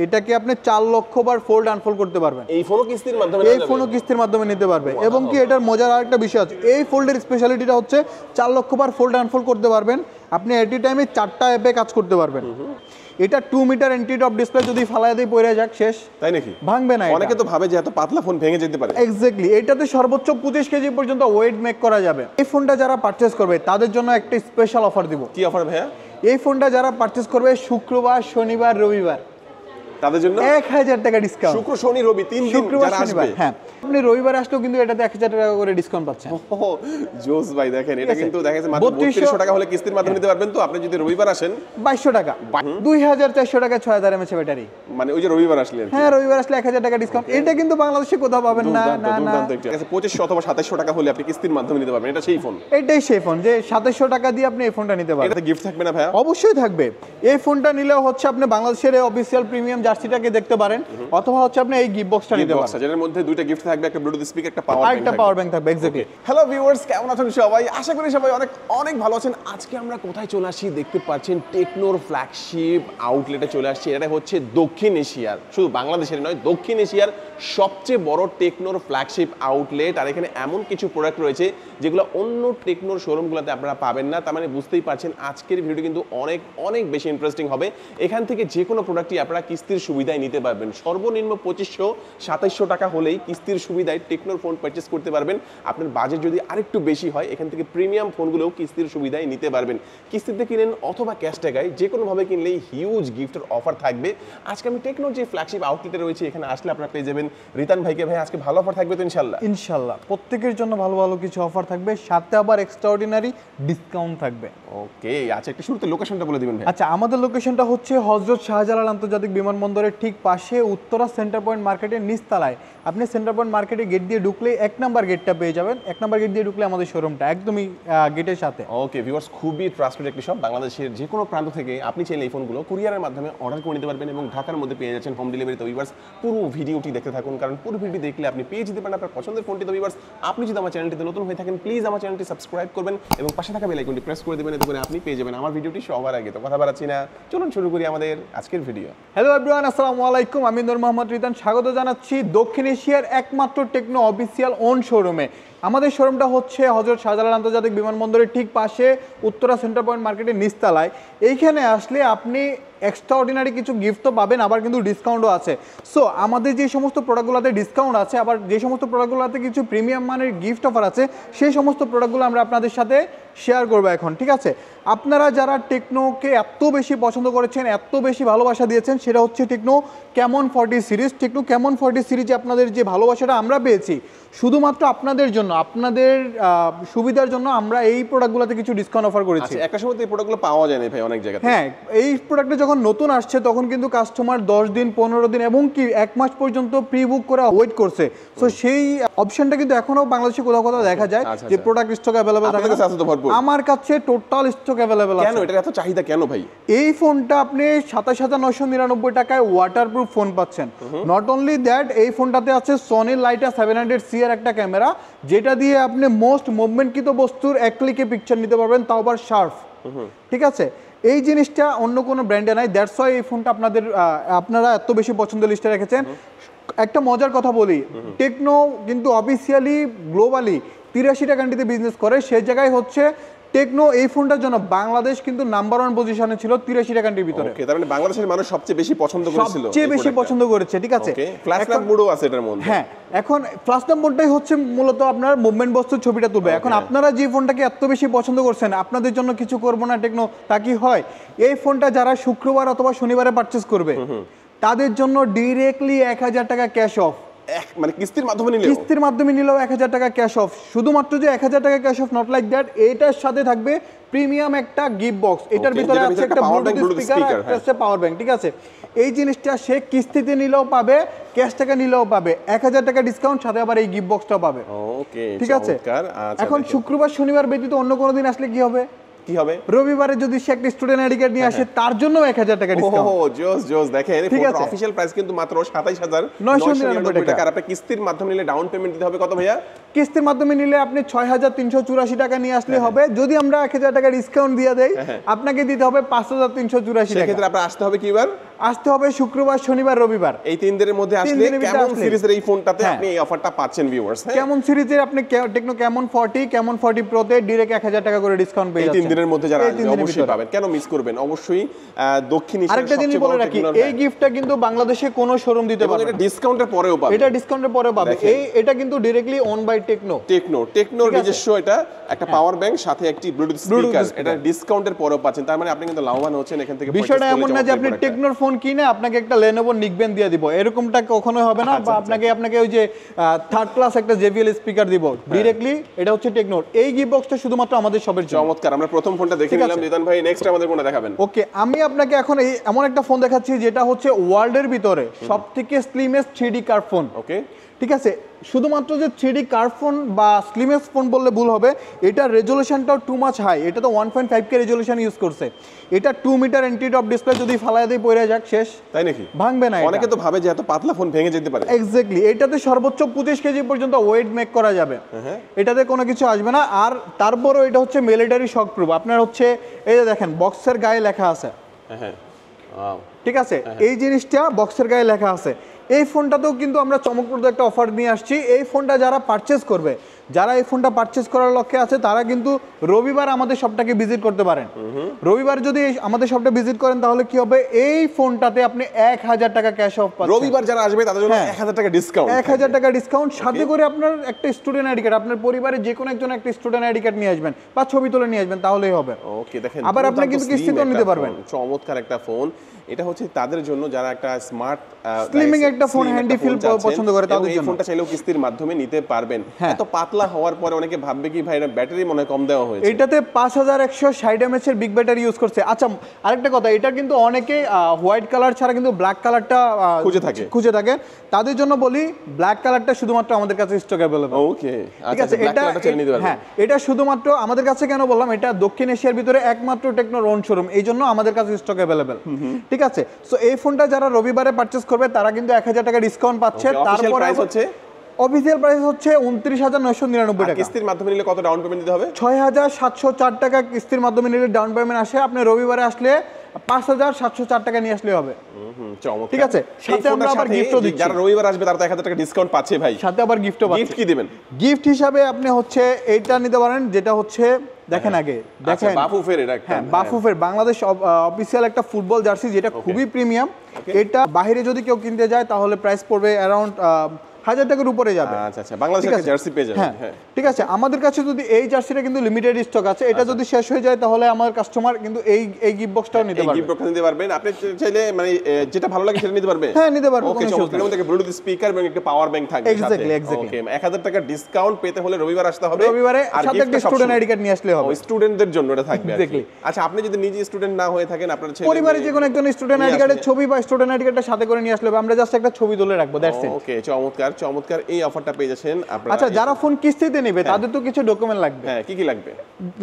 এটাকে আপনি 4 লক্ষ বার ফোল্ড আনফোল্ড করতে পারবেন। এই ফোনও কিস্তির মাধ্যমে নিতে পারবে। এবং কি এটার মজার আরেকটা বিষয় আছে, এই ফোল্ডের স্পেশালিটিটা হচ্ছে 4 লক্ষ বার ফোল্ড আনফোল্ড করতে পারবেন। আপনি এট এ টাইমে 4টা অ্যাপে কাজ করতে পারবেন। এটা 2 মিটার এন্টি টপ ডিসপ্লে, যদি ফালায় দিয়ে পড়ে যাক শেষ। তাই নাকি? ভাঙবে না। অনেকে তো ভাবে যে এত পাতলা ফোন ভেঙে যেতে পারে। এক্স্যাক্টলি, এটাতে সর্বোচ্চ 25 কেজি পর্যন্ত ওয়েট মেক করা যাবে। এই ফোনটা যারা পারচেজ করবে তাদের জন্য একটা স্পেশাল অফার দিব। কি অফার ভাইয়া? এই ফোনটা যারা পারচেজ করবে শুক্রবার, শনিবার, রবিবার, তাদের জন্য 1000 টাকা ডিসকাউন্ট। শুক্র, শনি, রবি 3 দিন যারা আসবে। হ্যাঁ, আপনি রবিবার আসলেও কিন্তু এটাতে 1000 টাকা করে ডিসকাউন্ট পাচ্ছেন। ওহো জোস ভাই, দেখেন এটা কিন্তু দেখা যাচ্ছে মাত্র 3200 টাকা হলে কিস্তির মাধ্যমে নিতে পারবেন। তো আপনি যদি রবিবার আসেন 2200 টাকা, 2400 টাকা 6000 এমএএইচ ব্যাটারি। মানে ওই যে রবিবার আসলে, হ্যাঁ রবিবার আসলে 1000 টাকা ডিসকাউন্ট। এটা কিন্তু বাংলাদেশে কোথাও পাবেন না। না না, 2500 অথবা 2700 টাকা হলে আপনি কিস্তির মাধ্যমে নিতে পারবেন। এটা সেই ফোন, এটাই সেই ফোন যে 2700 টাকা দিয়ে আপনি এই ফোনটা নিতে পারবেন। এটাতে গিফট থাকবে না ভাইয়া? অবশ্যই থাকবে। এই ফোনটা নিলেও হচ্ছে আপনি বাংলাদেশের অফিসিয়াল প্রিমিয়াম জার্সিটাকে দেখতে পারেন, অথবা হচ্ছে আপনি এই গিফট বক্সটা নিতে পারেন। যেটার মধ্যে দুইটা গিফট থাকবে, একটা ব্লুটুথ স্পিকার, একটা পাওয়ার ব্যাংক থাকবে। এক্স্যাক্টলি। হ্যালো ভিউয়ার্স, কেমন আছেন সবাই? আশা করি সবাই অনেক অনেক ভালো আছেন। আজকে আমরা কোথায় চলে আসছি দেখতে পাচ্ছেন, টেকনোর ফ্ল্যাগশিপ আউটলেটে চলে আসছি। এটা হচ্ছে দক্ষিণ এশিয়ার, শুধু বাংলাদেশের নয়, দক্ষিণ এশিয়ার সবচেয়ে বড় টেকনোর ফ্ল্যাগশিপ আউটলেট। আর এখানে এমন কিছু প্রোডাক্ট রয়েছে যেগুলো অন্য টেকনোর শোরুমগুলোতে আপনারা পাবেন না। তার মানে বুঝতেই পারছেন আজকের ভিডিও কিন্তু অনেক অনেক বেশি ইন্টারেস্টিং হবে। এখান থেকে যে কোনো প্রোডাক্টই আপনারা কিস্তির সুবিধায় নিতে পারবেন। সর্বনিম্ন 2500-2700 টাকা হলেই কিস্তির সুবিধায় টেকনোর ফোন পারচেস করতে পারবেন। আপনার বাজেট যদি আরেকটু বেশি হয়, এখান থেকে প্রিমিয়াম ফোনগুলোও কিস্তির সুবিধায় নিতে পারবেন। কিস্তিতে কিনেন অথবা ক্যাশ টাকায়, যে কোনোভাবে কিনলেই হিউজ গিফটের অফার থাকবে। আজকে আমি টেকনোর যে ফ্ল্যাগশিপ আউটলেটে রয়েছে, এখানে আসলে আপনারা পেয়ে যাবেন রিতান ভাইকে। ভাই আজকে ভালো অফার থাকবে তো ইনশাল্লাহ? ইনশাল্লাহ, প্রত্যেকের জন্য ভালো ভালো কিছু অফার থাকবে, সাথে আবার এক্সট্রাঅর্ডিনারি ডিসকাউন্ট থাকবে। ওকে, আচ্ছা একটু শুরুতে লোকেশনটা বলে দিবেন ভাই। আচ্ছা, আমাদের লোকেশনটা হচ্ছে হযরত শাহজালাল আন্তর্জাতিক বিমানবন্দরের ঠিক পাশে, উত্তরা সেন্টার পয়েন্ট মার্কেটের নিচতলায়। আপনি সেন্টার পয়েন্ট মার্কেটে গেট দিয়ে ঢুকলে 1 নাম্বার গেটটা পেয়ে যাবেন। 1 নাম্বার গেট দিয়ে ঢুকলে আমাদের শোরুমটা একদমই গেটের সাথে। ওকে ভিউয়ার্স, খুবই ট্রাস্টেড একটি শপ। বাংলাদেশের যে কোনো প্রান্ত থেকে আপনি চাইলে এই ফোনগুলো কুরিয়ারের মাধ্যমে অর্ডার করে নিতে পারবেন এবং ঢাকার মধ্যে পেয়ে যাচ্ছেন হোম ডেলিভারি। তো ভিউয়ার্স, পুরো ভিডিওটি দেখতে থাকুন, কারণ পুরো ভিডিও দেখলে আপনি পেয়ে যেতে পারেন আপনার পছন্দের ফোনটি। তো ভিউয়ার্স, আপনি যদি আমার চ্যানেলটিতে নতুন হয়ে থাকেন, প্লিজ আমার চ্যানেলটি সাবস্ক্রাইব করবেন এবং পাশে থাকা বেল আইকনটি প্রেস করে দেবেন। এতে করে আপনি পেয়ে যাবেন আমার ভিডিওটি সবার আগে। তো কথা বাড়াচ্ছি না, চলুন শুরু করি আমাদের আজকের ভিডিও। হ্যালো এভরিওয়ান, আসসালামু আলাইকুম। আমি নূর মোহাম্মদ রিতান, স্বাগত জানাচ্ছি দক্ষিণ এশিয়ার একমাত্র টেকনো অফিসিয়াল ওন শোরুমে। আমাদের শোরুমটা হচ্ছে হযরত শাহজালাল আন্তর্জাতিক বিমানবন্দরের ঠিক পাশে, উত্তরা সেন্টার পয়েন্ট মার্কেটের নিচতলায়। এইখানে আসলে আপনি এক্সট্রাঅর্ডিনারি কিছু গিফট তো পাবেন, আবার কিন্তু ডিসকাউন্টও আছে। সো আমাদের যে সমস্ত প্রোডাক্টগুলোতে ডিসকাউন্ট আছে, আবার যে সমস্ত প্রোডাক্টগুলোতে কিছু প্রিমিয়াম মানের গিফট অফার আছে, সেই সমস্ত প্রোডাক্টগুলো আমরা আপনাদের সাথে শেয়ার করবো এখন। ঠিক আছে, আপনারা যারা টেকনোকে এত বেশি পছন্দ করেছেন, এত বেশি ভালোবাসা দিয়েছেন, সেটা হচ্ছে techno Camon 40 series. Techno Camon 40 সিরিজে আপনাদের যে ভালোবাসাটা আমরা পেয়েছি, শুধুমাত্র আপনাদের জন্য, আপনাদের সুবিধার জন্য আমরা এই প্রোডাক্টগুলোতে কিছু ডিসকাউন্ট অফার করেছি। একটা সময় এই প্রোডাক্টগুলো পাওয়া যায় না ভাই অনেক জায়গায়। হ্যাঁ, এই প্রোডাক্টটা যখন নতুন আসছে তখন কিন্তু কাস্টমার 10 দিন, 15 দিন এবং কি 1 মাস পর্যন্ত প্রি বুক করে ওয়েট করছে। সো সেই অপশনটা কিন্তু এখনো বাংলাদেশে কোথাও কোথাও দেখা যায় যে প্রোডাক্ট স্টক অ্যাভেলেবল থাকে। আমার কাছে টোটাল স্টক অ্যাভেলেবল আছে। কেন এটার এত চাহিদা কেন ভাই? এই ফোনটা আপনি 27999 টাকায় ওয়াটারপ্রুফ ফোন পাচ্ছেন। নট অনলি দ্যাট, এই ফোনটাতে আছে সনির লাইটা 700C এর একটা ক্যামেরা, যেটা দিয়ে আপনি মোস্ট মুভমেন্টকৃত বস্তুর 1 ক্লিকে পিকচার নিতে পারবেন, তাও আবার শার্প। ঠিক আছে, এই জিনিসটা অন্য কোনো ব্র্যান্ডে নাই। দ্যাটস ওয়াই এই ফোনটা আপনারা এত বেশি পছন্দের লিস্টে রেখেছেন। একটা মজার কথা বলি, টেকনো কিন্তু অফিসিয়ালি গ্লোবালি 83টা কান্ট্রিতে বিজনেস করে। সেই জায়গায় হচ্ছে টেকনো এই ফোনটার জন্য বাংলাদেশ কিন্তু নাম্বার 1 পজিশনে ছিল 83টা কান্ট্রির ভিতরে। ওকে, তার মানে বাংলাদেশের মানুষ সবচেয়ে বেশি পছন্দ করেছিল, সবচেয়ে বেশি পছন্দ করেছে। ঠিক আছে, ফ্ল্যাশ ল্যাম্প মোডও আছে এটার মধ্যে। হ্যাঁ, এখন ফ্ল্যাশ ল্যাম্প মোডটাই হচ্ছে মূলত আপনার মুভমেন্ট বস্তুর ছবিটা তুলবে। এখন আপনারা যে ফোনটাকে এত বেশি পছন্দ করছেন, আপনাদের জন্য কিছু করবো না টেকনো, তা কি হয়? এই ফোনটা যারা শুক্রবার অথবা শনিবারে পারচেজ করবে, তাদের জন্য ডিরেক্টলি 1000 টাকা ক্যাশ অফ। মানে কিস্তির মাধ্যমে নিলেও 1000 টাকা ক্যাশ অফ। শুধুমাত্র যে 1000 টাকা cash of, not like that, এটার সাথে থাকবে প্রিমিয়াম একটা গিফট বক্স। এটার ভিতরে আছে একটা ব্লুটুথ স্পিকার, একটা পাওয়ার ব্যাংক। ঠিক আছে, এই জিনিসটা সে কিস্তিতে নিলেও পাবে, ক্যাশ টাকা নিলেও পাবে, 1000 টাকা ডিসকাউন্ট, সাথে আবার এই গিফট বক্সটাও পাবে। ওকে, ঠিক আছে। এখন শুক্রবার শনিবার ব্যতীত অন্য কোনো দিন আসলে কি হবে? রবিবারে যদি সে একটা স্টুডেন্ট আইডি কার্ড নিয়ে আসে, তার জন্য 1000 টাকা ডিসকাউন্ট। ওহো, জোস। দেখেন ফোনের অফিশিয়াল প্রাইস কিন্তু মাত্র 27999 টাকা। আর আপনি কিস্তির মাধ্যমে নিলে ডাউন পেমেন্ট দিতে হবে কত ভাইয়া? কিস্তির মাধ্যমে নিলে আপনি 6384 টাকা নিয়ে আসলে হবে। যদি আমরা 1000 টাকা ডিসকাউন্ট দিয়ে দেই, আপনাকে দিতে হবে 5384 টাকা। সেক্ষেত্রে আপনার আসতে হবে কিবার আসতে হবে শুক্রবার, শনিবার, রবিবার। এই 3 দিনের মধ্যে আসলে দিনের ভিতরে কেমন আসলে। সিরিজের এই ফোনটাতে হ্যাঁ। আপনি এই অফারটা পাচ্ছেন ভিউয়ার্স। কেমন সিরিজের আপনি টেকনো কেমন 40, কেমন 40 প্রোতে ডিরেক্ট 1000 টাকা করে ডিসকাউন্ট পেয়ে এই যাচ্ছেন। 3 দিনের মধ্যে যারা এই আসবে 3 দিনের অবশ্যই ভিতরে। পাবেন, কেন মিস করবেন? অবশ্যই দক্ষিণ এশিয়ার আরেকটা জিনিস সবচেয়ে বলে বড় রাখি, টেকনোর, এই গিফটটা কিন্তু বাংলাদেশে কোনো শোরুম দিতে এবং পারবে এটা না। ডিসকাউন্টের পরেও পাবেন। এটা ডিসকাউন্টের পরে পাবে। দেখেন। এটা কিন্তু ডাইরেক্টলি ওন বাই টেকনো। টেকনোর ঠিক আছে। নিজস্ব এটা একটা পাওয়ার ব্যাংক সাথে একটি ব্লুটুথ স্পিকার, speaker। এটা ডিসকাউন্টের পরেও পাচ্ছেন। তার মানে আপনি কিন্তু লাভবান হচ্ছেন এখান থেকে। বিষয়টা purchase এমন করলে না যে যেমন আপনি এই product-টা। টেকনোর ফোন কিনে আপনাকে একটা লেনোভো নিকবেন দিয়ে দিব, এরকমটা কখনোই হবে না। বা আপনাকে ওই যে থার্ড ক্লাস একটা JBL স্পিকার দিব ডিরেক্টলি, এটা হচ্ছে টেকনোর। এই গিফট বক্সটা শুধুমাত্র আমাদের সবের জন্য। চমৎকার। আমরা প্রথম ফোনটা দেখে ঠিক আছে। নিলাম। রিদান ভাই নেক্সট আমাদের কোনটা দেখাবেন? ওকে, আমি আপনাকে এখন এমন একটা ফোন দেখাচ্ছি যেটা হচ্ছে ওয়ার্ল্ডের ভিতরে সবথেকে স্লিমেস্ট 3D কার ফোন। ওকে, ঠিক আছে, শুধুমাত্র যে 3D কার ফোন বা স্লিমেস্ট ফোন বললে ভুল হবে, এটার রেজলিউশনটাও টু মাচ হাই। এটা তো 1.5K রেজলিউশন ইউজ করছে। এটা 2 মিটার এন্টি টপ ডিসপ্লে, যদি ফালায় দিয়ে পড়ে যাক শেষ, তাই নাকি? ভাঙবে না। অনেকে তো ভাবে যে এত পাতলা ফোন ভেঙে যেতে পারে। এক্স্যাক্টলি, এটাতে সর্বোচ্চ 25 কেজি পর্যন্ত ওয়েট মেক করা যাবে। হ্যাঁ। এটাতে কোনো কিছু আসবে না। আর তারপরও এটা হচ্ছে মিলিটারি শক প্রুফ। আপনার হচ্ছে এই যে দেখেন বক্সের গায়ে লেখা আছে। হ্যাঁ, ওয়াও। ঠিক আছে, এই জিনিসটা বক্সের গায়ে লেখা আছে। এই ফোনটাতেও কিন্তু আমরা চমকপ্রদ একটা অফার নিয়ে আসছি। এই ফোনটা যারা পারচেজ করবে, যারা এই ফোনটা পারচেজ করার লক্ষ্যে আছে, তারা কিন্তু রবিবার আমাদের শপটাকে ভিজিট করতে পারেন। রবিবার যদি আমাদের শপটা ভিজিট করেন তাহলে কি হবে, এই ফোনটাতে আপনি 1000 টাকা ক্যাশ অফ পাচ্ছেন। রবিবার যারা আসবে তাদের জন্য হ্যাঁ। 1000 টাকা ডিসকাউন্ট। 1000 টাকা ডিসকাউন্ট, সাথে করে আপনার একটা স্টুডেন্ট আইডি কার্ড, আপনার পরিবারের যে কোনো একজন একটা স্টুডেন্ট আইডি কার্ড নিয়ে আসবেন বা ছবি তুলে নিয়ে আসবেন, তাহলেই হবে। ওকে, দেখেন আবার আপনি দুর্দান্ত কিন্তু slim কিস্তিতেও একটা নিতে পারবেন। ফোন, চমৎকার একটা ফোন। এটা হচ্ছে তাদের জন্য যারা একটা স্মার্ট Slimming একটা ফোন, handy feel পছন্দ করে তাদের এই জন্য। ফোনটা চাইলেও কিস্তির মাধ্যমে নিতে পারবেন। হ্যাঁ। এত পাতলা হওয়ার পরে অনেকে ভাববে কি ভাই এটা ব্যাটারি মনে হয় কম দেওয়া হয়েছে। এটাতে 5160 mAh এর বিগ ব্যাটারি ইউজ করছে। আচ্ছা, আরেকটা কথা, এটা কিন্তু অনেকে হোয়াইট কালার ছাড়া কিন্তু ব্ল্যাক কালারটা খুঁজে থাকে। তাদের জন্য বলি, ব্ল্যাক কালারটা শুধুমাত্র আমাদের কাছে স্টক অ্যাভেলেবল। ওকে, ঠিক আছে, হ্যাঁ, এটা শুধুমাত্র আমাদের কাছে কেন বললাম, এটা দক্ষিণ এশিয়ার ভিতরে একমাত্র টেকনোর ওন শোরুম, এই জন্য আমাদের কাছে স্টক অ্যাভেলেবল। ঠিক আছে, সো এই ফোনটা যারা রবিবারে পারচেজ করবে তারা কিন্তু 1000 টাকা ডিসকাউন্ট পাচ্ছে। তারপরে প্রাইস হচ্ছে, অফিসিয়াল প্রাইস হচ্ছে 29,999 টাকা। কিস্তির মাধ্যমে নিলে কত ডাউন পেমেন্ট দিতে হবে? 6,704 টাকা কিস্তির মাধ্যমে নিলে ডাউন পেমেন্ট আসে। আপনি রবিবারে আসলে 5,704 টাকা নিয়ে আসলে হবে। চমৎকার। ঠিক আছে, সাথে আমরা আবার গিফটও দিচ্ছি। যারা রবিবার আসবে তারা তো 1000 টাকা ডিসকাউন্ট পাচ্ছে ভাই। সাথে আবার গিফটও পাচ্ছে। গিফট কি দিবেন? গিফট হিসাবে আপনি হচ্ছে এইটা নিতে পারেন, যেটা হচ্ছে দেখেন আগে দেখেন বাফুফের এটা একটা। হ্যাঁ, বাফুফের বাংলাদেশ অফিসিয়াল একটা ফুটবল জার্সি, যেটা খুবই প্রিমিয়াম। এটা বাইরে যদি কেউ কিনতে যায় তাহলে প্রাইস পড়বে অ্যারাউন্ড 1000 টাকার উপরে যাবে। আচ্ছা আচ্ছা, বাংলাদেশের একটা জার্সি পেয়ে যাবেন। হ্যাঁ, ঠিক আছে। আমাদের কাছে যদি এই জার্সিটা কিন্তু লিমিটেড স্টক আছে, এটা যদি শেষ হয়ে যায় তাহলে আমার কাস্টমার কিন্তু এই গিফট বক্সটাও নিতে এই পারবে। গিফট বক্স নিতে পারবেন। আপনি চাইলে মানে যেটা ভালো লাগে সেটা নিতে পারবে। হ্যাঁ, নিতে পারবে। ওকে, চমৎকার। এর মধ্যে ব্লুটুথ স্পিকার এবং একটা পাওয়ার ব্যাংক থাকবে সাথে। এক্স্যাক্টলি। ওকে, 1000 টাকা ডিসকাউন্ট পেতে হলে রবিবার আসতে হবে। রবিবারে আর সাথে একটা gift-টা স্টুডেন্ট আইডি কার্ড নিয়ে আসলে হবে। স্টুডেন্টদের জন্য এটা থাকবে আর কি। Exactly. আচ্ছা, আপনি যদি নিজে স্টুডেন্ট না হয়ে থাকেন, আপনার ছেলে পরিবারে যে কোনো একজন স্টুডেন্ট আইডি কার্ডের ছবি বা স্টুডেন্ট আইডি কার্ডটা সাথে করে নিয়ে আসলে হবে। আমরা জাস্ট একটা ছবি তুলে রাখবো, দ্যাটস ইট। ওকে, চমৎকার চমৎকার। এই অফারটা পেয়ে যাচ্ছেন আপনারা। আচ্ছা, যারা ফোন কিস্তিতে নেবে তাদের তো কিছু ডকুমেন্ট লাগবে। হ্যাঁ, কি কি লাগবে?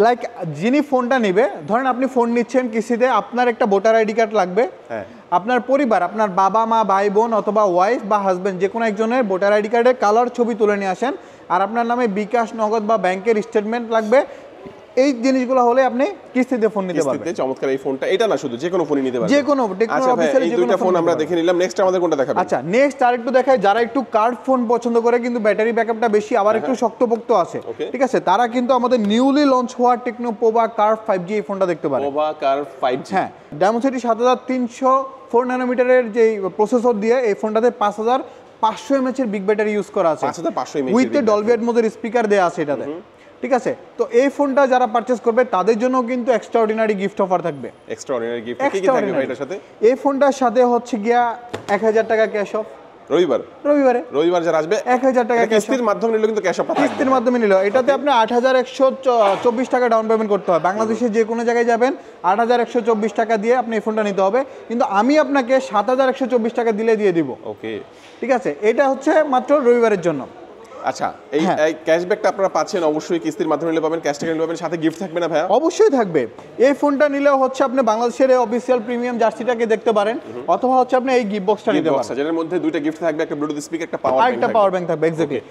লাইক যিনি ফোনটা নেবে, ধরেন আপনি ফোন নিচ্ছেন কিস্তিতে, আপনার একটা ভোটার আইডি কার্ড লাগবে। হ্যাঁ। আপনার পরিবার, আপনার বাবা মা ভাই বোন অথবা ওয়াইফ বা হাজবেন্ড, যে কোনো একজনের ভোটার আইডি কার্ডের কালার ছবি তুলে নিয়ে আসেন। আর আপনার নামে বিকাশ, নগদ বা ব্যাংকের স্টেটমেন্ট লাগবে। এই জিনিসগুলো হলে আপনি কিস্তিতে ফোন নিতে পারবেন। কিস্তিতে চমৎকার এই ফোনটা, এটা না শুধু যে কোনো ফোনই নিতে পারবেন। যে কোনো টেকনো আচ্ছা ভাই, অফিসিয়াল এই যে দুইটা কোনো ফোন আমরা দেখে নিলাম। নেক্সট আমাদের কোনটা দেখাবেন? আচ্ছা, নেক্সট আরেকটু দেখাই, যারা একটু কার্ড ফোন পছন্দ করে কিন্তু ব্যাটারি ব্যাকআপটা বেশি, আবার একটু শক্তপোক্ত আছে, Okay. ঠিক আছে, তারা কিন্তু আমাদের নিউলি লঞ্চ হওয়া টেকনো পোভা কার্ভ 5G এই ফোনটা দেখতে পারে। Pova curve 5G। হ্যাঁ, ডায়মন্ডসিটি 7304 ন্যানোমিটারের যে প্রসেসর দিয়ে এই ফোনটাতে 5500 mAh এর বিগ ব্যাটারি ইউজ করা আছে, 5500 mAh উইথ ডলবি অ্যাটমসের স্পিকার দেয়া আছে এটাতে। ঠিক আছে, তো এই ফোনটা যারা পারচেজ করবে তাদের জন্য কিন্তু এক্সট্রাঅর্ডিনারি গিফট অফার থাকবে। এক্সট্রাঅর্ডিনারি গিফট কি কি থাকবে ভাই এটার সাথে? এই ফোনটার সাথে হচ্ছে গিয়া 1000 টাকা ক্যাশ অফ রবিবার যারা আসবে 1000 টাকা কিস্তির মাধ্যমে নিলে কিন্তু ক্যাশ অফ পাবেন। কিস্তির মাধ্যমে নিল, এটাতে আপনি 8124 টাকা ডাউন পেমেন্ট করতে হয়। বাংলাদেশে যে কোনো জায়গায় যাবেন 8124 টাকা দিয়ে আপনি এই ফোনটা নিতে হবে, কিন্তু আমি আপনাকে 7124 টাকা দিলে দিয়ে দিব। ওকে, ঠিক আছে, এটা হচ্ছে মাত্র রবিবারের জন্য। আচ্ছা, এই ক্যাশব্যাকটা আপনারা পাচ্ছেন অবশ্যই কিস্তির মাধ্যমে নিলে পাবেন, ক্যাশ টাকা নিলে পাবেন, সাথে গিফট থাকবে না ভাইয়া? অবশ্যই থাকবে। এই ফোনটা নিলেও হচ্ছে আপনি বাংলাদেশের অফিসিয়াল প্রিমিয়াম জার্সিটাকে দেখতে পারেন, অথবা হচ্ছে আপনি এই গিফট বক্সটা নিতে পারেন, যেটার মধ্যে দুইটা গিফট থাকবে, একটা ব্লুটুথ স্পিকার, একটা পাওয়ার ব্যাংক, একটা পাওয়ার ব্যাংক থাকবে। এক্স্যাক্টলি।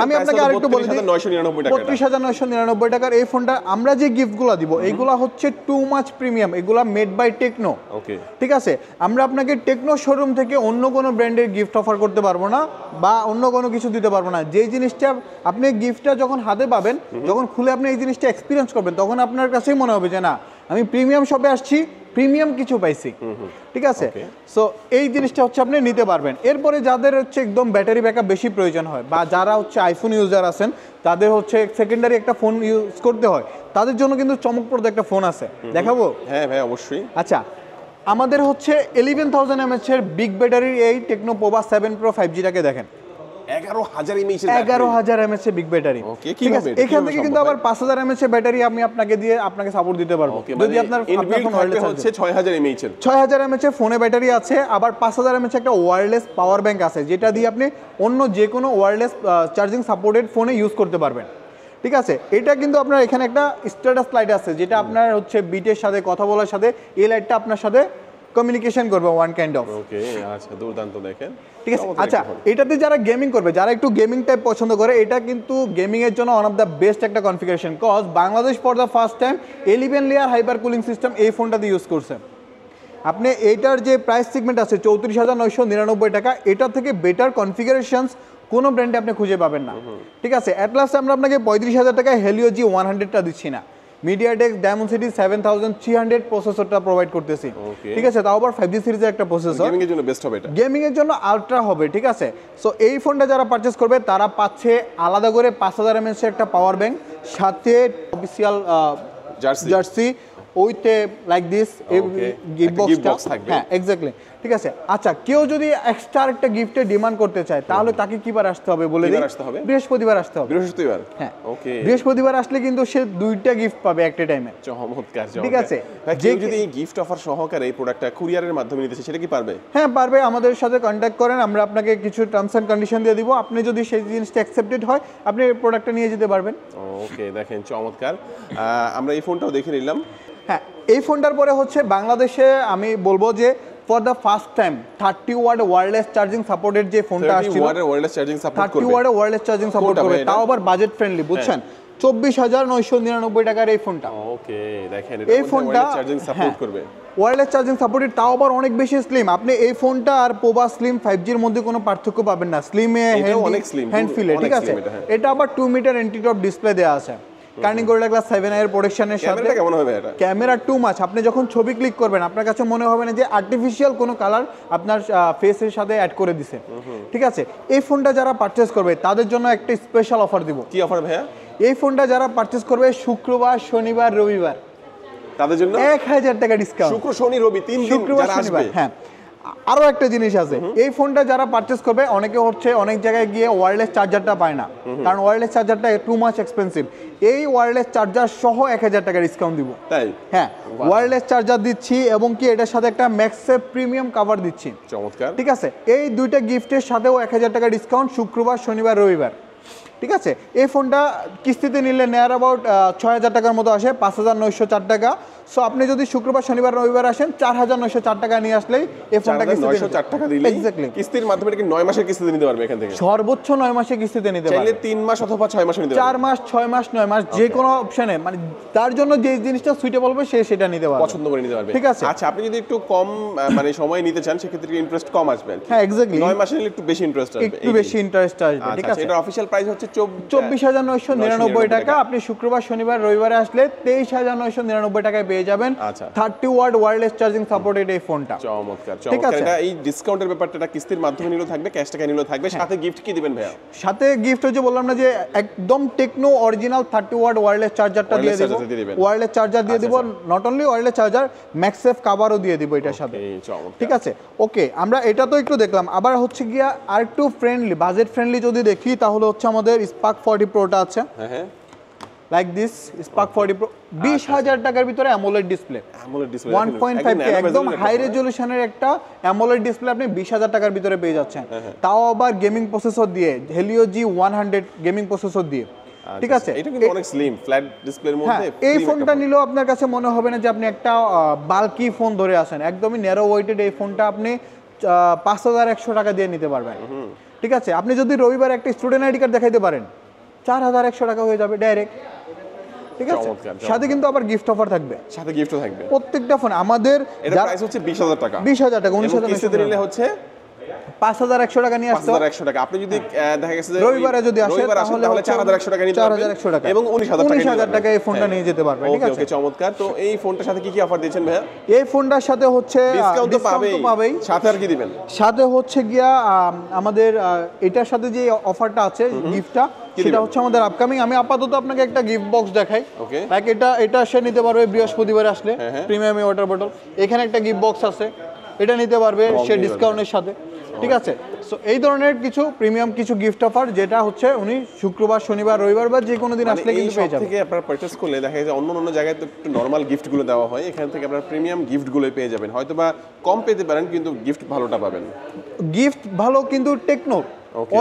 আমি আপনাকে আরেকটু বলি, 32,999 টাকার এই ফোনটা আমরা যে গিফটগুলো দিব এইগুলা হচ্ছে টু মাচ প্রিমিয়াম, এগুলা মেড বাই টেকনো। ওকে, ঠিক আছে, আমরা আপনাকে টেকনো শোরুম থেকে অন্য কোনো ব্র্যান্ডের গিফট অফার করতে পারবো না, বা অন্য কোনো কিছু দিতে পারবো না। যেই জিনিসটা আপনি গিফটটা যখন হাতে পাবেন, যখন খুলে আপনি এই জিনিসটা এক্সপিরিয়েন্স করবেন, তখন আপনার কাছেই মনে হবে যে না, আমি প্রিমিয়াম শপে আসছি, প্রিমিয়াম কিছু পাইছি। ঠিক আছে, সো এই জিনিসটা হচ্ছে আপনি নিতে পারবেন। এরপরে যাদের হচ্ছে একদম ব্যাটারি ব্যাকআপ বেশি প্রয়োজন হয়, বা যারা হচ্ছে আইফোন ইউজার আছেন, তাদের হচ্ছে সেকেন্ডারি একটা ফোন ইউজ করতে হয়, তাদের জন্য কিন্তু চমকপ্রদ একটা ফোন আছে, দেখাবো? হ্যাঁ ভাই, অবশ্যই। আচ্ছা, আমাদের হচ্ছে 11,000 mAh এর বিগ ব্যাটারির এই টেকনো পোভা 7 Pro 5Gটাকে দেখেন, 11,000 mAh, 11,000 mAh বিগ ব্যাটারি। ঠিক আছে, এখান থেকে কিন্তু আবার 5,000 mAh ব্যাটারি আমি আপনাকে দিয়ে আপনাকে সাপোর্ট দিতে পারবো, যদি আপনার ফোন ওয়্যারলেস হচ্ছে 6,000 mAh এর 6,000 mAh ফোনে ব্যাটারি আছে, আবার 5,000 mAh একটা ওয়্যারলেস পাওয়ার ব্যাংক আছে, যেটা দিয়ে আপনি অন্য যে কোনো ওয়্যারলেস চার্জিং সাপোর্টেড ফোনে ইউজ করতে পারবেন। ঠিক আছে, এটা কিন্তু আপনার এখানে একটা স্ট্যাটাস লাইট আছে, যেটা আপনার হচ্ছে বিটের সাথে কথা বলার সাথে এই লাইটটা আপনার সাথে কমিউনিকেশন করবে, ওয়ান কাইন্ড অফ। ওকে, আচ্ছা, দুর্দান্ত। দেখেন, ঠিক আছে। আচ্ছা, এটাতে যারা গেমিং করবে, যারা একটু গেমিং টাইপ পছন্দ করে, এটা কিন্তু গেমিং এর জন্য ওয়ান অফ দ্য বেস্ট একটা configuration, cause Bangladesh for the first time 11 layer hyper cooling system এই ফোনটাতে ইউজ করছে। আপনি এইটার যে প্রাইস সেগমেন্ট আছে 34,999 টাকা, এটা থেকে বেটার কনফিগারেশনস কোনো ব্র্যান্ডে আপনি খুঁজে পাবেন না। ঠিক আছে, অ্যাট লাস্ট আমরা আপনাকে 35,000 টাকায় হেলিও G100টা দিচ্ছি না, মিডিয়াটেক ডায়মন্ডসিটি 7300 প্রসেসরটা প্রোভাইড করতেছি। ঠিক আছে, তাও আবার 5G সিরিজের একটা প্রসেসর, গেমিং এর জন্য বেস্ট হবে, এটা গেমিং এর জন্য আলট্রা হবে। ঠিক আছে, সো এই ফোনটা যারা পারচেজ করবে তারা পাচ্ছে আলাদা করে 5,000 mAh একটা পাওয়ার ব্যাংক, সাথে official jersey with like this gift box থাকবে। হ্যাঁ, এক্স্যাক্টলি। ঠিক আছে, আচ্ছা, কেউ যদি এক্সট্রা একটা গিফটের ডিমান্ড করতে চায়, তাহলে তাকে কিবার আসতে হবে বলে দিই? বৃহস্পতিবার আসতে হবে। বৃহস্পতিবার? হ্যাঁ, ওকে। বৃহস্পতিবার আসলে কিন্তু সে দুইটা গিফট পাবে একটা টাইমে। চমৎকার। ঠিক আছে, কেউ যদি এই গিফট অফার সহকারে এই প্রোডাক্টটা কুরিয়ারের মাধ্যমে নিতে চায়, সেটা কি পারবে? হ্যাঁ, পারবে। আমাদের সাথে কন্ট্যাক্ট করেন, আমরা আপনাকে কিছু টার্মস এন্ড কন্ডিশন দিয়ে দিব, আপনি যদি সেই জিনিসটা অ্যাকসেপ্টেড হয়, আপনি প্রোডাক্টটা নিয়ে যেতে পারবেন। ওকে, দেখেন, চমৎকার। আমরা এই ফোনটাও দেখে নিলাম। হ্যাঁ, এই ফোনটার পরে হচ্ছে বাংলাদেশে আমি বলবো যে for the first time 30 watt wireless charging supported যে ফোনটা আসছে, 30 ওয়াটের ওয়্যারলেস চার্জিং সাপোর্ট করবে, 30 ওয়াটের ওয়্যারলেস চার্জিং সাপোর্ট করবে, তাও আবার বাজেট ফ্রেন্ডলি, বুঝছেন? 24,999 টাকার এই ফোনটা। ওকে, দেখেন, এই ফোনটা চার্জিং সাপোর্ট করবে, ওয়্যারলেস চার্জিং সাপোর্টেড, তাও আবার অনেক বেশি স্লিম। আপনি এই ফোনটা আর পোভা স্লিম 5G এর মধ্যে কোনো পার্থক্য পাবেন না, স্লিমে হ্যান্ড ফিলে। ঠিক আছে, এটা আবার 2 মিটার এন্টি-টপ ডিসপ্লে দেওয়া আছে, কার্নিং গোরিলা গ্লাস 7 এর প্রোটেকশনের সাথে। ক্যামেরাটা কেমন হবে এটা? Camera too much. আপনি যখন ছবি ক্লিক করবেন, আপনার কাছে মনে হবে না যে আর্টিফিশিয়াল কোনো কালার আপনার ফেসের সাথে অ্যাড করে দিছে। ঠিক আছে, এই ফোনটা যারা পারচেজ করবে তাদের জন্য একটা স্পেশাল অফার দিব। কি অফার ভাইয়া? এই ফোনটা যারা পারচেজ করবে শুক্রবার, শনিবার, রবিবার, তাদের জন্য 1000 টাকা ডিসকাউন্ট। শুক্র, শনি, রবি 3 দিন যারা আসবে। হ্যাঁ, আরো একটা জিনিস আছে, এই ফোনটা যারা পারচেজ করবে, অনেকে হচ্ছে অনেক জায়গায় গিয়ে ওয়্যারলেস চার্জারটা পায় না, কারণ ওয়্যারলেস চার্জারটা টু মাচ এক্সপেন্সিভ। এই ওয়্যারলেস চার্জার সহ 1000 টাকা ডিসকাউন্ট দিব। তাই? হ্যাঁ, ওয়্যারলেস চার্জার দিচ্ছি এবং কি এটার সাথে একটা ম্যাক্সেফ প্রিমিয়াম কভার দিচ্ছি। চমৎকার। ঠিক আছে, এই দুইটা গিফটের সাথেও 1000 টাকা ডিসকাউন্ট শুক্রবার, শনিবার, রবিবার। ঠিক আছে, এই ফোনটা কিস্তিতে নিলে নেয়ার অ্যাবাউট 6,000 টাকার মতো আসে, 5,904 টাকা। সো আপনি যদি শুক্রবার, শনিবার, রবিবার আসেন, 4,904 টাকা নিয়ে আসলেই এই ফোনটা 904 টাকা দিলে এক্স্যাক্টলি কিস্তির মাধ্যমে কি 9 মাসের কিস্তিতে নিতে পারবে এখান থেকে? সর্বোচ্চ 9 মাসে কিস্তিতে নিতে পারবে, চাইলে 3 মাস অথবা 6 মাসে নিতে পারবে, 4 মাস, 6 মাস, 9 মাস, যে কোনো অপশনে, মানে তার জন্য যে জিনিসটা সুইটেবল হবে সে সেটা নিতে পারবে, পছন্দ করে নিতে পারবে। ঠিক আছে। আচ্ছা, আপনি যদি একটু কম মানে সময় নিতে চান, সেক্ষেত্রে ইন্টারেস্ট কম আসবে। হ্যাঁ, এক্স্যাক্টলি। 9 মাসে নিলে একটু বেশি ইন্টারেস্ট আসবে, একটু বেশি ইন্টারেস্ট আসবে। ঠিক আছে, এটা অফিশিয়াল প্রাইস হচ্ছে 24,999 টাকা। আপনি শুক্রবার, শনিবার, রবিবারে আসলে 23,999 টাকায় পেয়ে যাবেন 30 ওয়াট ওয়্যারলেস চার্জিং সাপোর্টেড এই ফোনটা। চমৎকার, চমৎকার। এটা এই ডিসকাউন্টের ব্যাপারটা এটা কিস্তির মাধ্যমে নিলেও থাকবে, ক্যাশ টাকা নিলেও থাকবে, সাথে গিফট কি দিবেন ভাইয়া? সাথে গিফট হচ্ছে বললাম না যে একদম টেকনো অরিজিনাল 30 ওয়াট ওয়্যারলেস চার্জারটা দিয়ে দেব, ওয়্যারলেস চার্জার দিয়ে দিব, not only wireless charger, MagSafe কভারও দিয়ে দিব এটার সাথে। ঠিক আছে, ওকে, আমরা এটা তো একটু দেখলাম। আবার হচ্ছে গিয়া আর একটু ফ্রেন্ডলি, বাজেট ফ্রেন্ডলি যদি দেখি, তাহলে হচ্ছে আমাদের স্পার্ক 40 প্রোটা আছে। হ্যাঁ, লাইক দিস স্পার্ক 40 প্রো 20,000 টাকার ভিতরে AMOLED display, AMOLED display 1.5K একদম হাই রেজলিউশনের একটা অ্যামোলেড ডিসপ্লে আপনি 20,000 টাকার ভিতরে পেয়ে যাচ্ছেন, তাও আবার গেমিং প্রসেসর দিয়ে, হেলিও G100 গেমিং প্রসেসর দিয়ে। ঠিক আছে, এটা কিন্তু অনেক স্লিম ফ্ল্যাট ডিসপ্লের মধ্যে। এই ফোনটা নিলেও আপনার কাছে মনে হবে না যে আপনি একটা বাল্কি ফোন ধরে আছেন, একদমই ন্যারো ওয়েটেড। এই ফোনটা আপনি 5,100 টাকা দিয়ে নিতে পারবেন। ঠিক আছে, আপনি যদি রবিবার একটা স্টুডেন্ট আইডি কার্ড দেখাইতে পারেন 4,100 টাকা হয়ে যাবে ডাইরেক্ট। ঠিক আছে, সাথে কিন্তু আবার গিফট অফার থাকবে, সাথে গিফটও থাকবে প্রত্যেকটা ফোন আমাদের। এর প্রাইস হচ্ছে 20,000 টাকা, 20,000 টাকা, 19,000 কিস্তিতে নিলে হচ্ছে 5,100 টাকা নিয়ে আসতে হবে। 5,100 টাকা। আপনি যদি দেখা গেছে যে রবিবারে যদি আসেন তাহলে 4,100 টাকা নিতে পারবেন 4,100 টাকা এবং 19,000 টাকা এই ফোনটা নিয়ে যেতে পারবেন। ঠিক আছে, ওকে, চমৎকার। তো এই ফোনটার সাথে কি কি অফার দিচ্ছেন ভাইয়া? এই ফোনটার সাথে হচ্ছে ডিসকাউন্ট তো পাবেই, সাথে আর কি দিবেন? সাথে হচ্ছে গিয়া আমাদের এটার সাথে যে অফারটা আছে গিফটটা, সেটা হচ্ছে আমাদের আপকামিং। আমি আপাতত আপনাকে একটা গিফট বক্স দেখাই। ওকে, লাইক এটা সে নিতে পারবে বৃহস্পতিবার আসলে, প্রিমিয়াম ওয়াটার বটল। এখানে একটা গিফট বক্স আছে, এটা নিতে পারবে সে ডিসকাউন্টের সাথে। ঠিক আছে, সো এই ধরনের কিছু প্রিমিয়াম কিছু গিফট অফার, যেটা হচ্ছে উনি শুক্রবার, শনিবার, রবিবার বা যে কোনো দিন আসলে কিন্তু পেয়ে যাবেন। থেকে আপনারা পারচেজ করলে দেখা যায় অন্য জায়গায় তো একটু নরমাল গিফটগুলো দেওয়া হয়, এখান থেকে আপনারা প্রিমিয়াম গিফটগুলো পেয়ে যাবেন। হয়তোবা কম পেতে পারেন কিন্তু গিফট ভালোটা পাবেন। গিফট ভালো কিন্তু টেকনোর,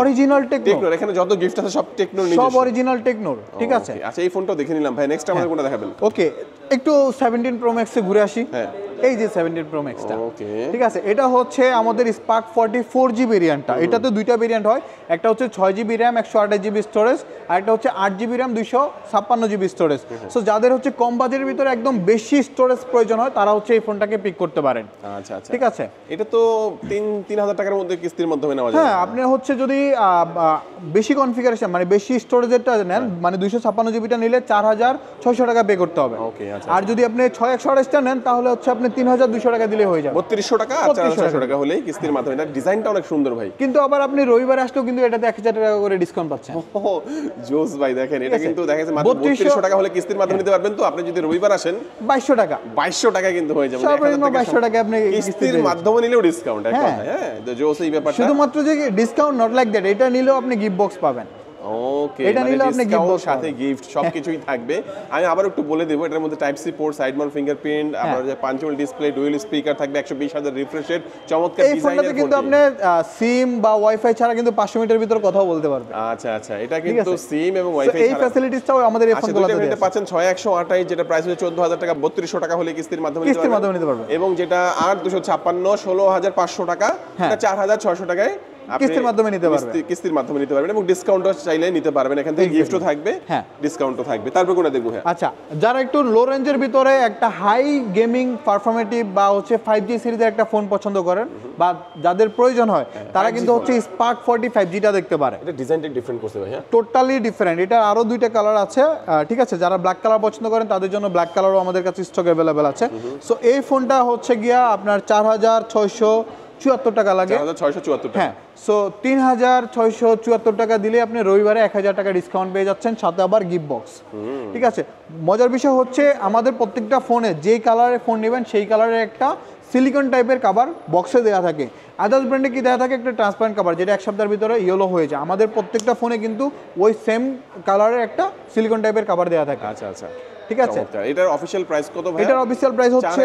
অরিজিনাল টেকনোর। এখানে যত গিফট আছে সব টেকনোর নিজস্ব, সব অরিজিনাল টেকনোর। ঠিক আছে, আচ্ছা এই ফোনটাও দেখে নিলাম ভাই, নেক্সট আমাদের কোনটা দেখাবেন? ওকে, একটু 17 প্রো ম্যাক্সে ঘুরে আসি। হ্যাঁ, এই যে 17 প্রো ম্যাক্সটা। ওকে, ঠিক আছে, এটা হচ্ছে আমাদের স্পার্ক 40 4G ভেরিয়েন্টটা। এটাতে দুইটা ভেরিয়েন্ট হয়, একটা হচ্ছে 6GB র্যাম 128GB স্টোরেজ, আর একটা হচ্ছে 8GB RAM 256GB storage. So যাদের হচ্ছে কম বাজেটের ভিতরে একদম বেশি স্টোরেজ প্রয়োজন হয়, তারা হচ্ছে এই ফোনটাকে পিক করতে পারেন। আচ্ছা আচ্ছা, ঠিক আছে। এটা তো 3,000 টাকার মধ্যে কিস্তির মাধ্যমে নেওয়া যায়। হ্যাঁ, আপনি হচ্ছে যদি বেশি কনফিগারেশন মানে বেশি স্টোরেজেরটা নেন, মানে 256GBটা নিলে 4,600 টাকা পে করতে হবে। ওকে, আচ্ছা। আর যদি আপনি 6/128টা নেন তাহলে হচ্ছে আপনি 3,200 টাকা দিলে হয়ে যাবে। 3200 টাকা আর 4,600 টাকা হলেই কিস্তির মাধ্যমে। এটা ডিজাইনটা অনেক সুন্দর ভাই। কিন্তু আবার আপনি রবিবার আসলেও কিন্তু এটাতে 1,000 টাকা করে ডিসকাউন্ট পাচ্ছেন। জোস ভাই, দেখেন এটা কিন্তু দেখা যাচ্ছে মাত্র 3200 টাকা হলে কিস্তির মাধ্যমে নিতে পারবেন। তো আপনি যদি রবিবার আসেন 2,200 টাকা, 2,200 টাকা কিন্তু হয়ে যাবে। সর্বনিম্ন 2,200 টাকা আপনি কিস্তির মাধ্যমে নিলেও ডিসকাউন্ট এক কথা। হ্যাঁ, তো জোস এই ব্যাপারটা। শুধুমাত্র যে ডিসকাউন্ট নট লাইক দ্যাট, এটা নিলেও আপনি গিফট বক্স পাবেন। ওকে, এটা নিলে আপনি গিফট বক্স সাথে গিফট সবকিছুই থাকবে। আমি আবার একটু বলে দেব, এটার মধ্যে type C port, side mount fingerprint, আপনার যে পাঞ্চেবল ডিসপ্লে, ডুয়াল স্পিকার থাকবে, 120,000 রিফ্রেশের চমৎকার ডিজাইনের। এই ফোনটাতে কিন্তু আপনি সিম বা ওয়াইফাই ছাড়া কিন্তু 500 মিটার ভিতর কথাও বলতে পারবেন। আচ্ছা আচ্ছা, এটা কিন্তু সিম এবং ওয়াইফাই ছাড়া এই ফ্যাসিলিটিসটাও আমাদের এই ফোনগুলোতে আছে। পাচ্ছেন 6128, যেটা প্রাইস হচ্ছে 14,000 টাকা, 3200 টাকা হলে কিস্তির মাধ্যমে নিতে পারবেন। এবং যেটা 8256 16,500 টাকা, এটা 4,600 টাকায় কিস্তির মাধ্যমে নিতে পারবেন এবং ডিসকাউন্টও চাইলে নিতে পারবেন। এখান থেকে গিফটও থাকবে, ডিসকাউন্টও থাকবে। তারপর কোনটা দেখবো? হ্যাঁ, আচ্ছা, যারা একটু লো রেঞ্জের ভিতরে একটা হাই গেমিং পারফরমেটিভ বা হচ্ছে 5G সিরিজের একটা ফোন পছন্দ করেন বা যাদের প্রয়োজন হয়, তারা কিন্তু হচ্ছে স্পার্ক 40 5Gটা দেখতে পারে। এটা ডিজাইনটা ডিফারেন্ট করতে ভাই। হ্যাঁ, টোটালি ডিফারেন্ট। এটা আরো দুইটা কালার আছে। ঠিক আছে, যারা ব্ল্যাক কালার পছন্দ করেন তাদের জন্য ব্ল্যাক কালারও আমাদের কাছে স্টক অ্যাভেলেবেল আছে। সো এই ফোনটা হচ্ছে গিয়া আপনার 4,674 টাকা লাগে। 4,674 টাকা। হ্যাঁ, সো 3,674 টাকা দিলে আপনি রবিবারে 1,000 টাকা ডিসকাউন্ট পেয়ে যাচ্ছেন, সাথে আবার গিফট বক্স। ঠিক আছে, মজার বিষয় হচ্ছে আমাদের প্রত্যেকটা ফোনে যেই কালারের ফোন নেবেন সেই কালারের একটা সিলিকন টাইপের কভার বক্সে দেওয়া থাকে। আদার্স ব্র্যান্ডে কি দেওয়া থাকে? একটা ট্রান্সপারেন্ট কভার, যেটা এক সপ্তাহের ভিতরে ইয়েলো হয়ে যায়। আমাদের প্রত্যেকটা ফোনে কিন্তু ওই সেম কালারের একটা সিলিকন টাইপের কভার দেওয়া থাকে। আচ্ছা আচ্ছা, ঠিক আছে। এটার অফিশিয়াল প্রাইস কত ভাই? এটার অফিশিয়াল প্রাইস হচ্ছে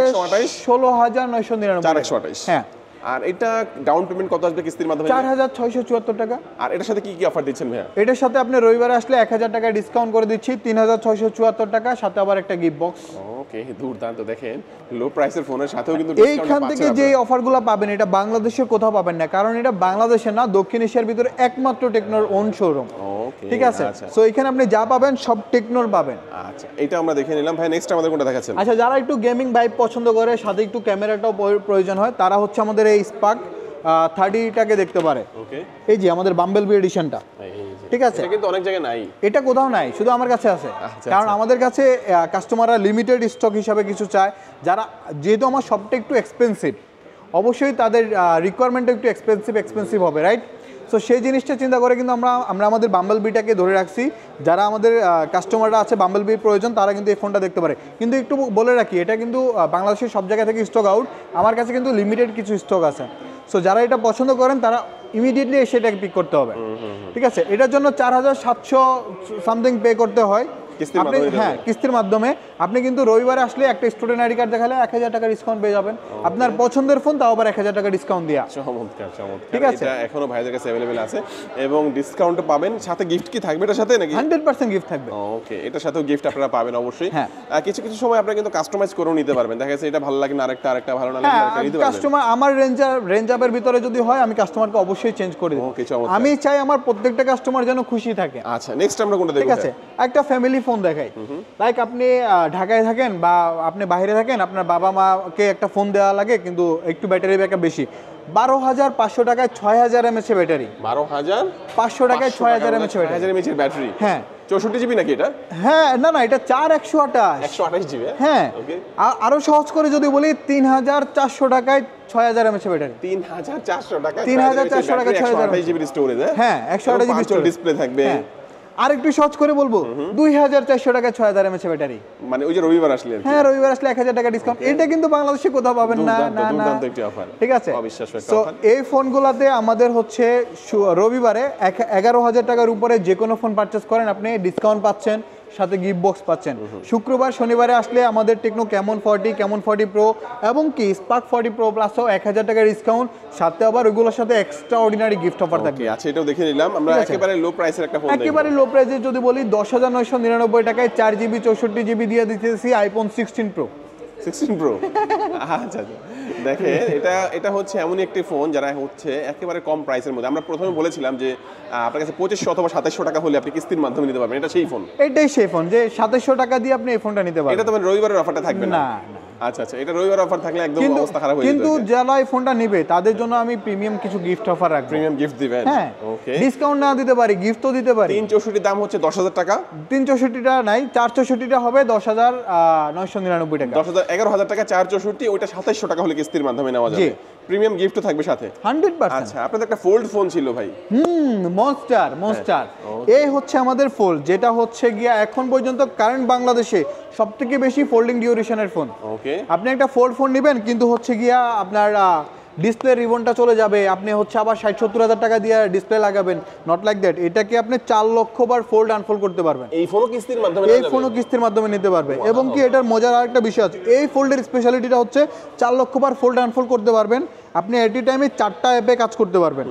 16,999। 4,128। হ্যাঁ, আর এটা ডাউন পেমেন্ট কত আসবে কিস্তির মাধ্যমে? 4,674 টাকা। আর এটার সাথে কি কি অফার দিচ্ছেন ভাইয়া? এটার সাথে আপনি রবিবারে আসলে 1,000 টাকা ডিসকাউন্ট করে দিচ্ছি, 3,674 টাকা, সাথে আবার একটা গিফট বক্স। ওকে, দুর্দান্ত। দেখেন লো প্রাইসের ফোনের সাথেও কিন্তু এইখান থেকে যে অফারগুলো পাবেন এটা বাংলাদেশের কোথাও পাবেন না, কারণ এটা বাংলাদেশে না, দক্ষিণ এশিয়ার ভিতরে একমাত্র টেকনোর ওন শোরুম। ঠিক আছে, সো এখানে আপনি যা পাবেন সব টেকনোর পাবেন। আচ্ছা, এটা আমরা দেখে নিলাম ভাই। নেক্সট আমাদের কোনটা দেখাচ্ছেন? আচ্ছা, যারা একটু গেমিং ভাইব পছন্দ করে, সাথে একটু ক্যামেরাটাও প্রয়োজন হয়, তারা হচ্ছে আমাদের এই স্পার্ক 30টাকে দেখতে পারে। ওকে, এই যে আমাদের বাম্বেলবি এডিশনটা। ঠিক আছে, এটা কিন্তু অনেক জায়গায় নাই, এটা কোথাও নাই, শুধু আমার কাছে আছে। কারণ আমাদের কাছে কাস্টমাররা লিমিটেড স্টক হিসাবে কিছু চায়। যারা, যেহেতু আমার সবটা একটু এক্সপেন্সিভ, অবশ্যই তাদের রিকোয়ারমেন্টটা একটু এক্সপেন্সিভ হবে, রাইট? সো সেই জিনিসটা চিন্তা করে কিন্তু আমরা আমাদের বাম্বেলবিটাকে ধরে রাখছি। যারা আমাদের কাস্টমাররা আছে বাম্বেলবির প্রয়োজন, তারা কিন্তু এই ফোনটা দেখতে পারে। কিন্তু একটু বলে রাখি, এটা কিন্তু বাংলাদেশের সব জায়গা থেকে স্টক আউট, আমার কাছে কিন্তু লিমিটেড কিছু স্টক আছে। সো যারা এটা পছন্দ করেন তারা ইমিডিয়েটলি এসে এটাকে পিক করতে হবে। ঠিক আছে, এটার জন্য 4,700 সামথিং পে করতে হয়। কিস্তির মাধ্যমে নিতে হ্যাঁ, কিস্তির মাধ্যমে আপনি কিন্তু রবিবারে আসলে একটা স্টুডেন্ট আইডি কার্ড দেখালে 1000 টাকা ডিসকাউন্ট পেয়ে যাবেন। আপনার পছন্দের ফোন তাও আবার 1000 টাকা ডিসকাউন্ট দিয়া। চমৎকার চমৎকার। ঠিক আছে। এটা এখনো ভাইদের কাছে अवेलेबल আছে এবং ডিসকাউন্ট পাবেন, সাথে গিফট কি থাকবে এটার সাথে নাকি? 100% গিফট থাকবে। ওকে, এটার সাথেও গিফট আপনারা পাবেন অবশ্যই। হ্যাঁ। কিছু কিছু সময় আপনারা কিন্তু কাস্টমাইজ করেও নিতে পারবেন, দেখা যাচ্ছে এটা ভালো লাগে না আরেকটা ভালো না লাগে হ্যাঁ, আরেকটা নিতে পারবেন। কাস্টমার আমার রেঞ্জ আপের ভিতরে যদি হয় আমি কাস্টমারকে অবশ্যই চেঞ্জ করে দেব। ওকে, চমৎকার। আমি চাই আমার প্রত্যেকটা কাস্টমার যেন খুশি থাকে। আচ্ছা, নেক্সট আমরা কোনটা দেখব? ঠিক আছে, একটা ফ্যামিলি ফোন দেখাই। লাইক আপনি ঢাকায় থাকেন বা আপনি বাইরে থাকেন, আপনার বাবা মাকে একটা ফোন দেওয়া লাগে কিন্তু একটু ব্যাটারি ব্যাকআপ বেশি। 12,500 টাকায় 6000 mAh ব্যাটারি। 12,500 টাকায় 6000 mAh ব্যাটারি। 6000 mAh battery. হ্যাঁ, 64 জিবি নাকি এটা? হ্যাঁ, না এটা 4128। 128 জিবি। হ্যাঁ, ওকে, আরো সহজ করে যদি বলি 3400 টাকায় 6000 mAh ব্যাটারি। 3400 টাকা, 3400 টাকা 128 জিবি স্টোরেজ। হ্যাঁ, 128 জিবি স্টোরেজ, ডিসপ্লে থাকবে। আরেকটু সহজ করে বলবো 2400 টাকা 6000 mAh ব্যাটারি। মানে ওই যে রবিবার আসলে আর কি। হ্যাঁ, রবিবার আসলে 1000 টাকা ডিসকাউন্ট। এটা কিন্তু বাংলাদেশে কোথাও পাবেন না। দুর্দান্ত একটি অফার। ঠিক আছে, অবিশ্বাস্য একটা তো অফার। এই ফোনগুলোতে আমাদের হচ্ছে রবিবারে 11,000 টাকার উপরে যে কোনো ফোন পারচেজ করেন আপনি ডিসকাউন্ট পাচ্ছেন, সাথে গিফট বক্স পাচ্ছেন। শুক্রবার শনিবারে আসলে আমাদের টেকনো ক্যামন 40 প্রো এবং কি স্পার্ক 40 প্রো প্লাসও 1000 টাকা ডিসকাউন্ট, সাথে আবার ওইগুলোর সাথে এক্সট্রা অর্ডিনারি গিফট অফার থাকবে। আচ্ছা, এটাও দেখে নিলাম আমরা। ঠিক আছে। একেবারে লো প্রাইসের একটা ফোন দেখব। একেবারে লো প্রাইসে যদি বলি 10,999 টাকায় 4GB 64GB দিয়ে দিতেছি আইফোন 16 প্রো। 16 প্রো। আচ্ছা আচ্ছা, দেখেন এটা হচ্ছে এমনই একটি ফোন যারা হচ্ছে একেবারে কম প্রাইসের মধ্যে। আমরা প্রথমে বলেছিলাম যে আপনার কাছে 2500 অথবা 2700 টাকা হলে আপনি কিস্তির মাধ্যমে নিতে পারবেন, এটা সেই ফোন। এটাই সেই ফোন যে 2700 টাকা দিয়ে আপনি এই ফোনটা নিতে পারবেন। এটা তো মানে রবিবারের অফারটা থাকবে না? না। আচ্ছা আচ্ছা, এটা রবিবার অফার থাকলে একদম অবস্থা খারাপ হয়ে যেত। কিন্তু যারা এই ফোনটা নেবে তাদের জন্য আমি প্রিমিয়াম কিছু গিফট অফার রাখবো। প্রিমিয়াম গিফট দিবেন? হ্যাঁ, ওকে। ডিসকাউন্ট না দিতে পারি, গিফটও দিতে পারি। 364 দাম হচ্ছে 10,000 টাকা। 364টা নাই, 464টা হবে 10,999 টাকা। 11,000 টাকা 464, ওইটা 2700 টাকা হলে কিস্তির মাধ্যমে নেওয়া যাবে। প্রিমিয়াম গিফটও থাকবে সাথে। 100%। আচ্ছা, আপনাদের একটা ফোল্ড ফোন ছিল ভাই। মনস্টার এই হচ্ছে আমাদের ফোল্ড, যেটা হচ্ছে গিয়া এখন পর্যন্ত কারেন্ট বাংলাদেশে সবথেকে বেশি ফোল্ডিং ডিউরেশনের ফোন। ওকে, আপনি একটা ফোল্ড ফোন নেবেন কিন্তু হচ্ছে গিয়া আপনার ডিসপ্লে রিবনটা চলে যাবে, আপনি হচ্ছে আবার 60-70 হাজার টাকা দিয়ে ডিসপ্লে লাগাবেন। নট লাইক দ্যাট, এটাকে আপনি 4 লক্ষ বার ফোল্ড আনফোল্ড করতে পারবেন। এই ফোনও কিস্তির মাধ্যমে এই ফোনও কিস্তির মাধ্যমে নিতে পারবে। এবং কি এটার মজার আরেকটা বিষয় আছে, এই ফোল্ডের স্পেশালিটিটা হচ্ছে 4 লক্ষ বার ফোল্ড আনফোল্ড করতে পারবেন। আপনি এট এ টাইমে 4টা অ্যাপে কাজ করতে পারবেন।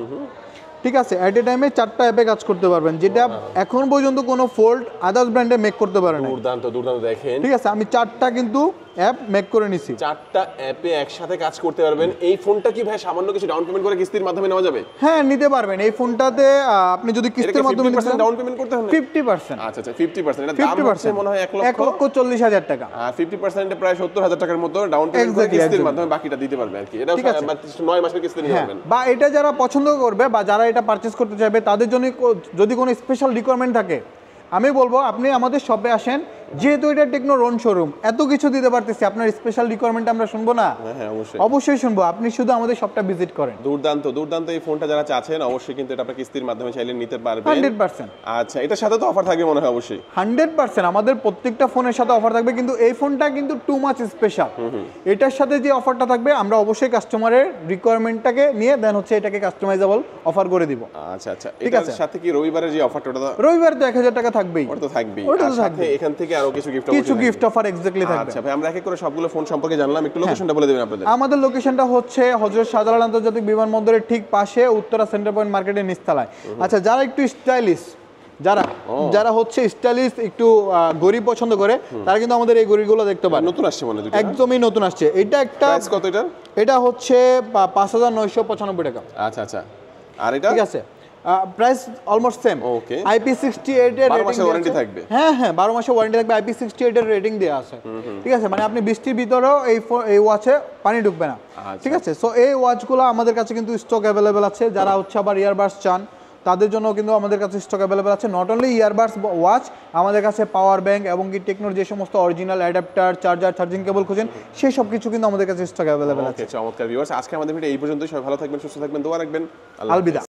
ঠিক আছে, এট এ টাইমে 4টা অ্যাপে কাজ করতে পারবেন, যেটা এখন পর্যন্ত কোনো ফোল্ড আদার্স ব্র্যান্ডে মেক করতে পারে না। দুর্দান্ত দেখেন। ঠিক আছে, আমি 4টা কিন্তু অ্যাপ মেক করে নিছি। 4টা অ্যাপে একসাথে কাজ করতে পারবেন। এই ফোনটা কি ভাই সামান্য কিছু ডাউন পেমেন্ট করে কিস্তির মাধ্যমে নেওয়া যাবে? হ্যাঁ, নিতে পারবেন। এই ফোনটাতে আপনি যদি কিস্তির মাধ্যমে নিতে চান ডাউন পেমেন্ট করতে হবে না? 50%। আচ্ছা আচ্ছা, 50%। এটা দাম হচ্ছে মনে হয় 1,40,000 টাকা। 50% প্রায় 70,000 টাকার মতো ডাউন পেমেন্ট করে কিস্তির মাধ্যমে বাকিটা দিতে পারবে আর কি। এটা 9 মাসের কিস্তি নিতে পারবেন। বা এটা যারা পছন্দ করবে বা যারা এটা পারচেজ করতে চাইবে তাদের জন্য যদি কোনো স্পেশাল রিকোয়ারমেন্ট থাকে, আমি বলবো আপনি আমাদের শপে আসেন, যেহেতু এটা টেকনো রন শোরুম, এত কিছু দিতে পারতেছি, আপনার স্পেশাল রিকোয়ারমেন্ট আমরা শুনবো না? হ্যাঁ, অবশ্যই শুনবো। আপনি শুধু আমাদের শপটা ভিজিট করেন। দুর্দান্ত এই ফোনটা যারা চাচ্ছেন অবশ্যই কিন্তু এটা আপনারা কিস্তির মাধ্যমে চাইলে নিতে পারবেন 100%। আচ্ছা, এটার সাথে তো অফার থাকবে মনে হয় অবশ্যই। 100% আমাদের প্রত্যেকটা ফোনের সাথে অফার থাকবে, কিন্তু এই ফোনটা কিন্তু টু মাচ স্পেশাল। এটার সাথে যে অফারটা থাকবে আমরা অবশ্যই কাস্টমারের রিকোয়ারমেন্টটাকে নিয়ে দেন হচ্ছে এটাকে কাস্টমাইজেবল অফার করে দিব। আচ্ছা আচ্ছা, এটার সাথে কি রবিবারের যে অফারটা ওটা রবিবার তো 1000 টাকা থাকবেই। ওটা তো থাকবেই, ওটা তো আর সাথে থাকবে। এখান থেকে আরো কিছু গিফট অফার এক্স্যাক্টলি থাকবে। আচ্ছা ভাই, আমরা এক এক করে সবগুলো ফোন সম্পর্কে জানলাম, একটু লোকেশনটা বলে দিবেন আপনাদের। আমাদের লোকেশনটা হচ্ছে হযরত শাহজালাল আন্তর্জাতিক বিমানবন্দরের ঠিক পাশে, উত্তরা সেন্টার পয়েন্ট মার্কেটের নিচতলায়। আচ্ছা, যারা একটু স্টাইলিশ, যারা হচ্ছে স্টাইলিশ একটু গড়ি পছন্দ করে, তারা কিন্তু আমাদের এই গড়িগুলো দেখতে পারে। নতুন আসছে মনে হয়, একদমই নতুন আসছে। এটা একটা প্রাইস কত এটা? এটা হচ্ছে 5,995 টাকা। আচ্ছা আচ্ছা, আর এটা? ঠিক আছে, প্রাইস অলমোস্ট সেম। ওকে, IP68 এর 12 মাসের ওয়ারেন্টি থাকবে। হ্যাঁ, 12 মাসের ওয়ারেন্টি থাকবে। IP68 এর রেটিং দেয়া আছে। ঠিক আছে, মানে আপনি বৃষ্টির ভিতরেও এই ওয়াচে পানি ঢুকবে না। ঠিক আছে, সো এই ওয়াচগুলো আমাদের কাছে কিন্তু স্টক অ্যাভেলেবেল আছে। যারা হচ্ছে আবার ইয়ারবাডস চান তাদের জন্য কিন্তু আমাদের কাছে স্টক অ্যাভেলেবেল আছে। নট অনলি ইয়ারবাডস ওয়াচ, আমাদের কাছে পাওয়ার ব্যাংক এবং কি টেকনোর যে সমস্ত original adapter, charger, charging cable খুঁজেন, সেই সব কিছু কিন্তু আমাদের কাছে স্টক অ্যাভেলেবেল আছে। চমৎকার ভিউয়ার্স, আজকে আমাদের ভিডিও এই পর্যন্তই। সবাই ভালো থাকবেন, সুস্থ থাকবেন, দোয়া রাখবেন। আলবিদা।